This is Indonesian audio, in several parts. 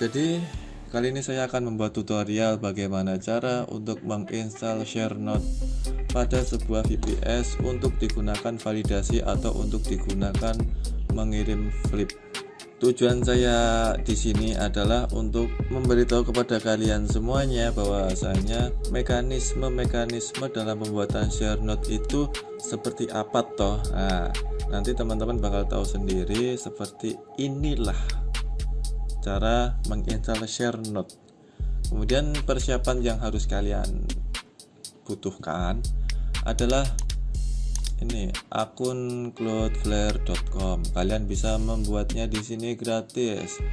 Jadi kali ini saya akan membuat tutorial bagaimana cara untuk menginstal ShareNote pada sebuah VPS untuk digunakan validasi atau untuk digunakan mengirim flip. Tujuan saya di sini adalah untuk memberitahu kepada kalian semuanya bahwasanya mekanisme dalam pembuatan ShareNote itu seperti apa toh. Nah, nanti teman-teman bakal tahu sendiri. Seperti inilah cara menginstal ShareNote. Kemudian persiapan yang harus kalian butuhkan adalah ini, akun cloudflare.com. Kalian bisa membuatnya di sini gratis.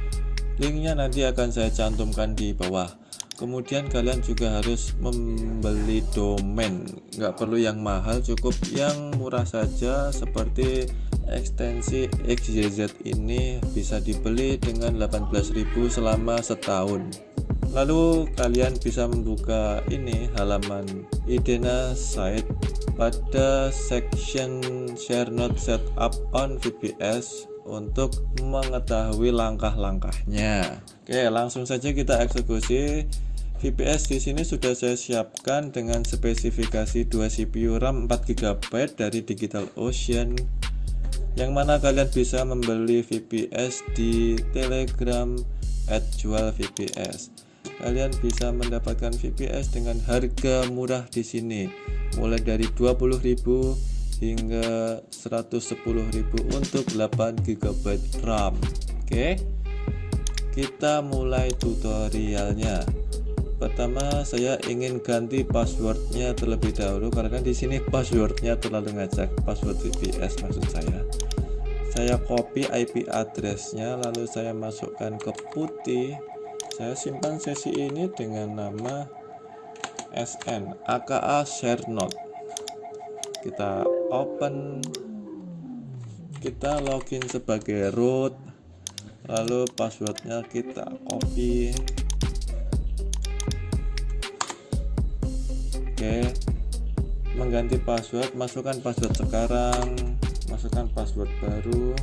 Linknya nanti akan saya cantumkan di bawah. Kemudian kalian juga harus membeli domain. Nggak perlu yang mahal, cukup yang murah saja. Seperti ekstensi XYZ ini bisa dibeli dengan 18.000 selama setahun. Lalu kalian bisa membuka ini halaman Idena site pada section ShareNote setup on VPS untuk mengetahui langkah-langkahnya. Oke, langsung saja kita eksekusi. VPS di sini sudah saya siapkan dengan spesifikasi 2 CPU RAM 4GB dari DigitalOcean, yang mana kalian bisa membeli VPS di Telegram @jualvps. Kalian bisa mendapatkan VPS dengan harga murah di sini, mulai dari 20.000 hingga 110.000 untuk 8GB RAM. Oke, kita mulai tutorialnya. Pertama, saya ingin ganti passwordnya terlebih dahulu karena di sini passwordnya terlalu ngacak, password VPS maksud saya. Saya copy IP addressnya, lalu saya masukkan ke putih. Saya simpan sesi ini dengan nama SN aka ShareNote. Kita open, kita login sebagai root, lalu passwordnya kita copy. Oke, mengganti password, masukkan password sekarang, masukkan password baru.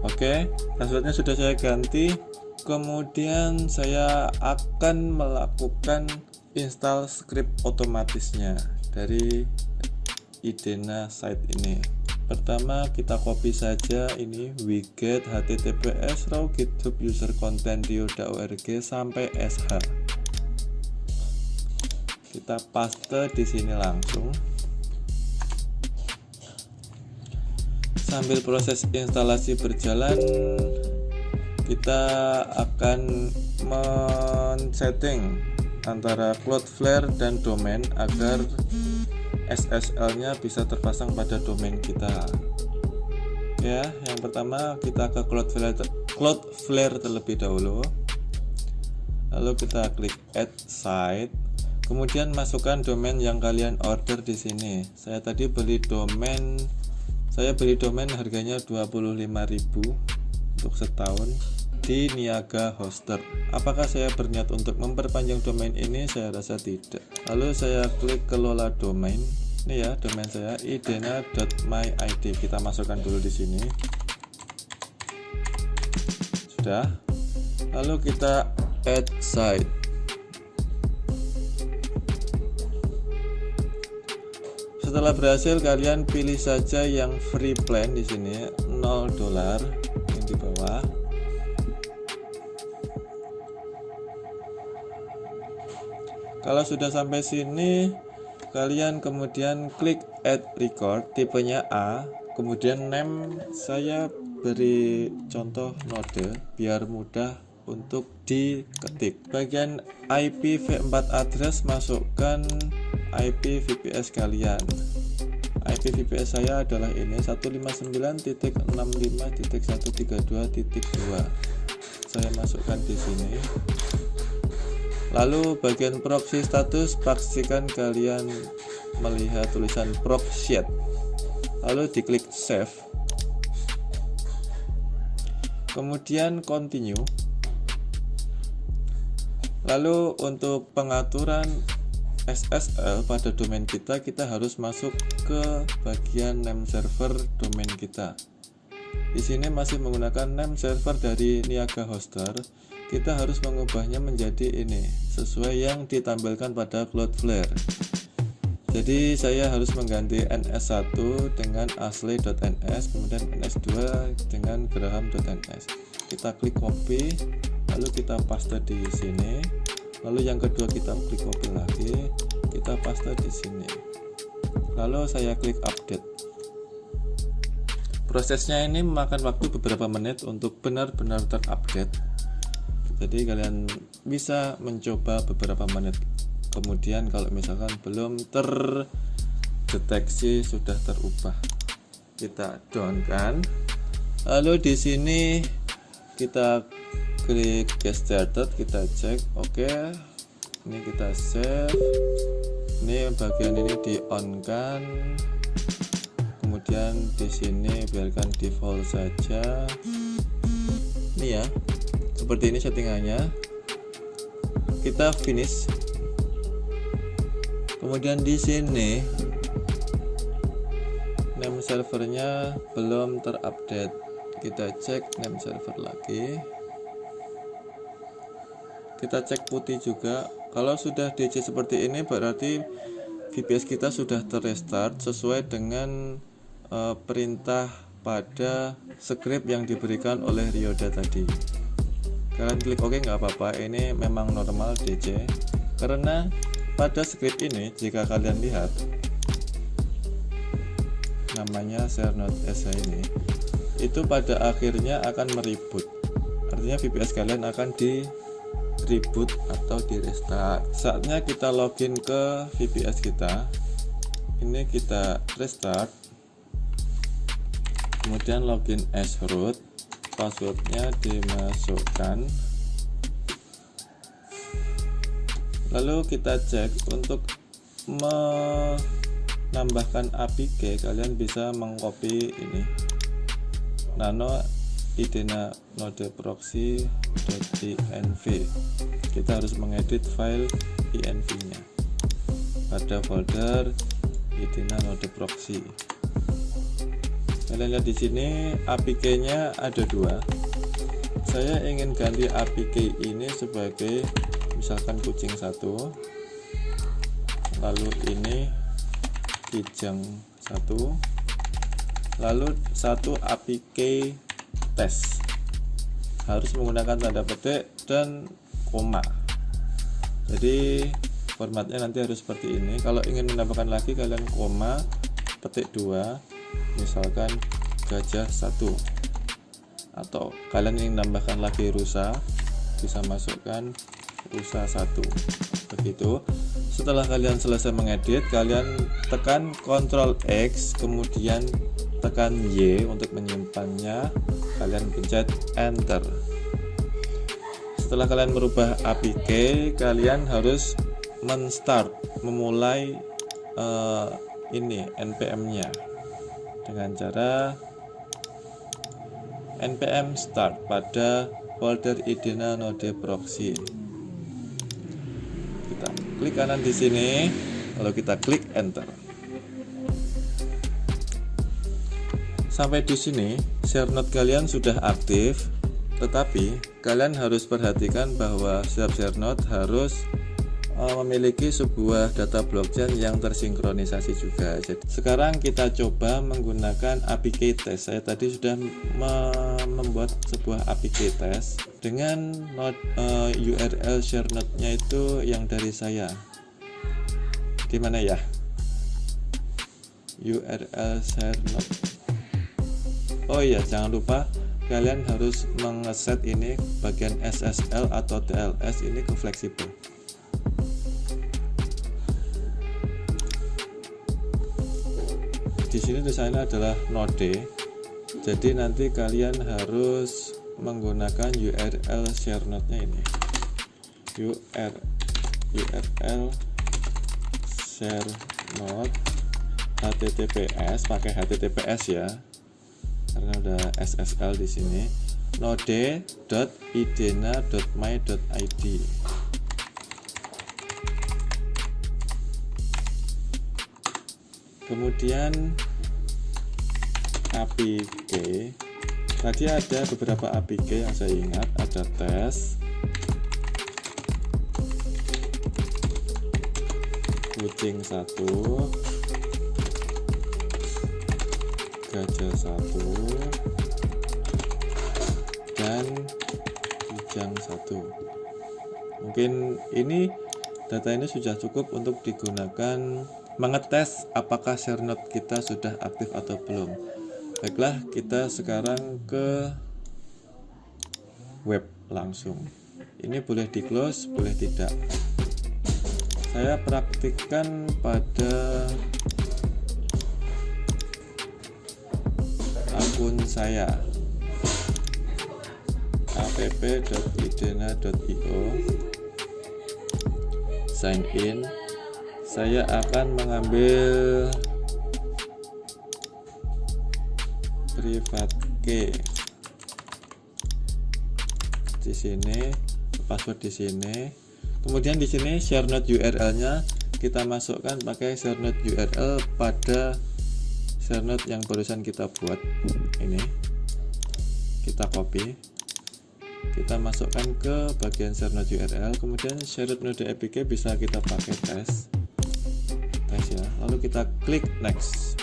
Oke, passwordnya sudah saya ganti. Kemudian saya akan melakukan install script otomatisnya dari Idena site ini. Pertama, kita copy saja ini wget https raw github user content.org sampai sh. Kita paste di sini langsung. Sambil proses instalasi berjalan, kita akan men-setting antara Cloudflare dan domain agar SSL-nya bisa terpasang pada domain kita. Ya, yang pertama kita ke Cloudflare terlebih dahulu. Lalu kita klik add site. Kemudian masukkan domain yang kalian order di sini. Saya beli domain harganya 25.000 untuk setahun di Niaga Hoster. Apakah saya berniat untuk memperpanjang domain ini? Saya rasa tidak. Lalu saya klik kelola domain. Ini ya domain saya, idena.myid. Kita masukkan dulu di sini. Sudah. Lalu kita add site. Setelah berhasil, kalian pilih saja yang free plan di sini, $0 yang di bawah. Kalau sudah sampai sini, kalian kemudian klik add record, tipenya A, kemudian name saya beri contoh node biar mudah untuk diketik. Bagian IPv4 address, masukkan IP VPS kalian. IP VPS saya adalah ini 159.65.132.2. Saya masukkan di sini. Lalu bagian proxy status, pastikan kalian melihat tulisan proxyet. Lalu diklik save. Kemudian continue. Lalu untuk pengaturan SSL pada domain kita harus masuk ke bagian name server domain kita. Di sini masih menggunakan name server dari Niaga Hoster. Kita harus mengubahnya menjadi ini sesuai yang ditampilkan pada Cloudflare. Jadi saya harus mengganti ns1 dengan asli.ns, kemudian ns2 dengan graham.ns. Kita klik copy, lalu kita paste di sini. Lalu yang kedua kita klik copy lagi, kita paste di sini. Lalu saya klik update. Prosesnya ini memakan waktu beberapa menit untuk benar-benar terupdate. Jadi kalian bisa mencoba beberapa menit. Kemudian kalau misalkan belum terdeteksi sudah terubah, kita down kan. Lalu di sini kita klik get started, kita cek oke. Ini kita save. Ini bagian ini di on kan. Kemudian di sini biarkan default saja. Ini ya. Seperti ini settingannya. Kita finish. Kemudian di sini name servernya belum terupdate. Kita cek name server lagi. Kita cek putih juga. Kalau sudah DC seperti ini berarti VPS kita sudah terrestart sesuai dengan perintah pada script yang diberikan oleh Ryoda tadi. Kalian klik OK nggak apa-apa, ini memang normal DC. Karena pada script ini jika kalian lihat namanya share.sh ini, itu pada akhirnya akan mereboot. Artinya VPS kalian akan di reboot atau di restart. Saatnya kita login ke VPS kita. Ini kita restart. Kemudian login as root. Passwordnya dimasukkan. Lalu kita cek untuk menambahkan APK. Kalian bisa mengcopy ini nano idena node proxy.env. Kita harus mengedit file env nya pada folder idena node proxy. Kalian lihat di sini APK nya ada dua. Saya ingin ganti APK ini sebagai misalkan kucing 1, lalu ini kijang 1, lalu 1 APK tes. Harus menggunakan tanda petik dan koma. Jadi formatnya nanti harus seperti ini. Kalau ingin menambahkan lagi kalian koma, petik 2, misalkan gajah 1. Atau kalian ingin menambahkan lagi rusa, bisa masukkan rusa 1. Begitu. Setelah kalian selesai mengedit, kalian tekan Ctrl X, kemudian tekan Y untuk menyimpannya. Kalian pencet enter. Setelah kalian merubah APK, kalian harus memulai ini npm nya dengan cara npm start pada folder idena node proxy. Kita klik kanan di sini, lalu kita klik enter. Sampai di sini share node kalian sudah aktif, tetapi kalian harus perhatikan bahwa setiap share node harus memiliki sebuah data blockchain yang tersinkronisasi juga. Jadi sekarang kita coba menggunakan APK test. Saya tadi sudah membuat sebuah APK test dengan node URL share node-nya itu yang dari saya. Di mana ya? URL share node. Oh iya, jangan lupa kalian harus mengeset ini bagian SSL atau TLS ini ke fleksibel. Di sini tulisannya adalah node. Jadi nanti kalian harus menggunakan URL share node-nya ini. URL share node HTTPS, pakai HTTPS ya. Karena ada SSL di sini. node.idena.my.id. Kemudian APK, tadi ada beberapa APK yang saya ingat, ada tes, kucing 1, gajah 1, dan kijang 1. Mungkin ini data ini sudah cukup untuk digunakan mengetes apakah share note kita sudah aktif atau belum. Baiklah, kita sekarang ke web langsung. Ini boleh di close, boleh tidak. Saya praktikkan pada akun saya, app.idena.io, sign in. Saya akan mengambil private key di sini, password di sini. Kemudian di sini share note URL-nya kita masukkan pakai share note URL pada share note yang barusan kita buat. Ini kita copy, kita masukkan ke bagian share note URL. Kemudian share note APK bisa kita pakai tes ya, lalu kita klik next.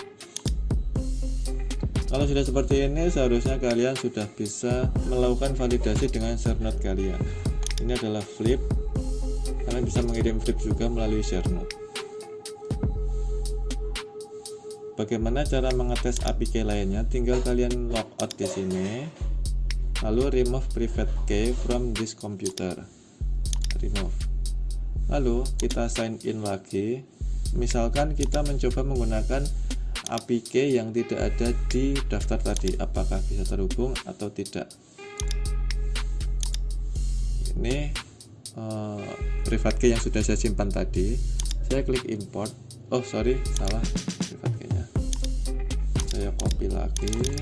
Kalau sudah seperti ini, seharusnya kalian sudah bisa melakukan validasi dengan share note kalian. Ini adalah flip, kalian bisa mengirim flip juga melalui share note. Bagaimana cara mengetes APK lainnya? Tinggal kalian logout di sini, lalu remove private key from this computer, remove. Lalu kita sign in lagi. Misalkan kita mencoba menggunakan APK yang tidak ada di daftar tadi, apakah bisa terhubung atau tidak. Ini private key yang sudah saya simpan tadi. Saya klik import. Oh sorry, salah private key-nya. Saya copy lagi,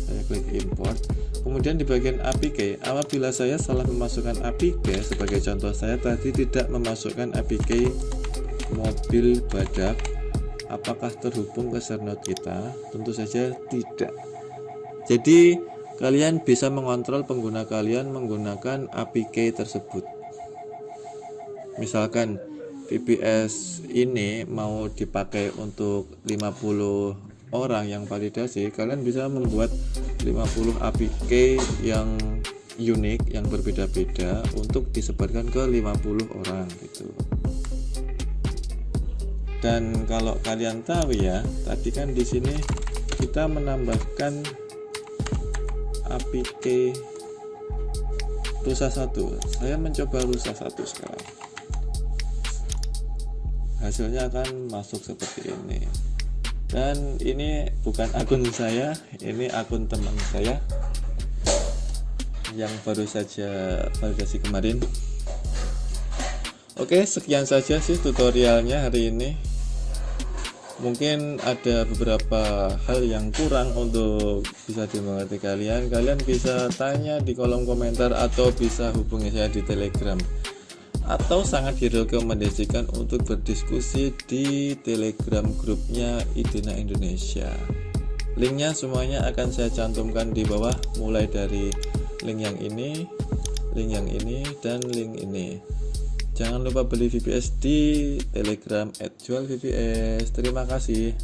saya klik import. Kemudian di bagian APK, apabila saya salah memasukkan APK, sebagai contoh saya tadi tidak memasukkan APK mobil badak, apakah terhubung ke share note kita? Tentu saja tidak. Jadi kalian bisa mengontrol pengguna kalian menggunakan APK tersebut. Misalkan VPS ini mau dipakai untuk 50 orang yang validasi, kalian bisa membuat 50 APK yang unik, yang berbeda-beda untuk disebarkan ke 50 orang gitu. Dan kalau kalian tahu ya, tadi kan di sini kita menambahkan APK rusa 1. Saya mencoba rusa 1 sekarang. Hasilnya akan masuk seperti ini. Dan ini bukan akun saya, ini akun teman saya yang baru saja validasi kemarin. Oke, sekian saja sih tutorialnya hari ini. Mungkin ada beberapa hal yang kurang untuk bisa dimengerti kalian. Kalian bisa tanya di kolom komentar atau bisa hubungi saya di Telegram. Atau sangat direkomendasikan untuk berdiskusi di Telegram grupnya Idena Indonesia. Linknya semuanya akan saya cantumkan di bawah, mulai dari link yang ini, link yang ini, dan link ini. Jangan lupa beli VPS di Telegram @jualVPS. Terima kasih.